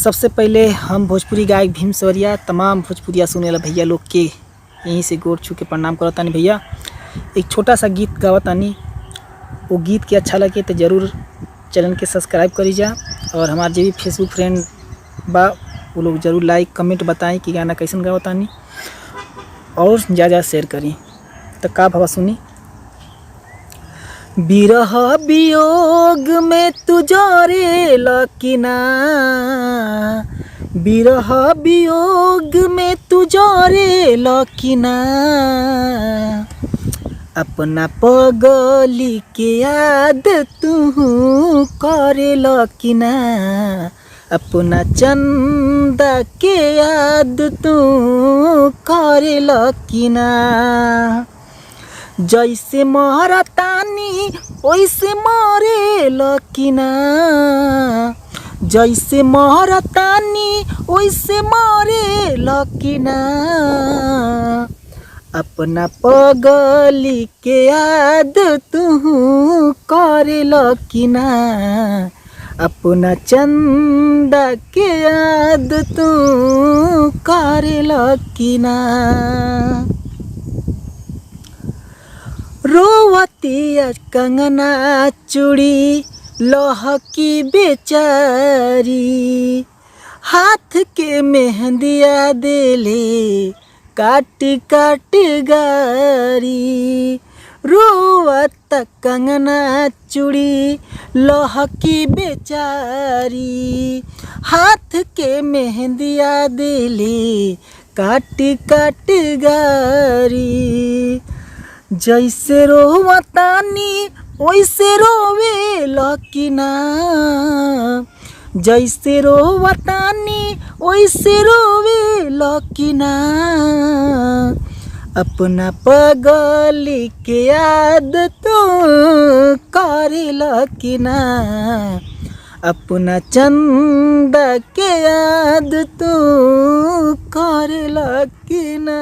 सबसे पहले हम भोजपुरी गायक भीम सवरिया तमाम भोजपुरिया सुने वाला भैया लोग के यहीं से गोड़ छू के प्रणाम करतानी। भैया एक छोटा सा गीत गावतानी, वो गीत के अच्छा लगे तो ज़रूर चैनल के सब्सक्राइब करी जा, और हमारे जो भी फेसबुक फ्रेंड बा वो लोग ज़रूर लाइक कमेंट बताएं कि गाना कैसन गावतानी, और ज़्यादा शेयर करी। तो का भावा सुनी। बिरह वियोग में तू जरे लकिना, बिरह वियोग में तू जरे लकिना, अपना पगली के याद तू करे लकिना, अपना चंदा के याद तू करे लकिना। जैसे मरतानी वैसे मरे लकिना, जैसे मरतानी वैसे मरे लकिना, अपना पगली के याद तू करे लकिना, अपना चंदा के याद तू करे लकिना। रोवतिया कंगना चूड़ी लहकी बेचारी, हाथ के मेहंदिया देले काट काट गारी। रोवत कंगना चूड़ी लहकी बेचारी, हाथ के मेहंदिया देले काट काट गारी। जैसे रोवतानी वैसे रोवे लकिना, जैसे रोवतानी वैसे रोवे लकिना, अपना पगली के याद तू करे लकिना, अपना चंदा के याद तू करे लकिना।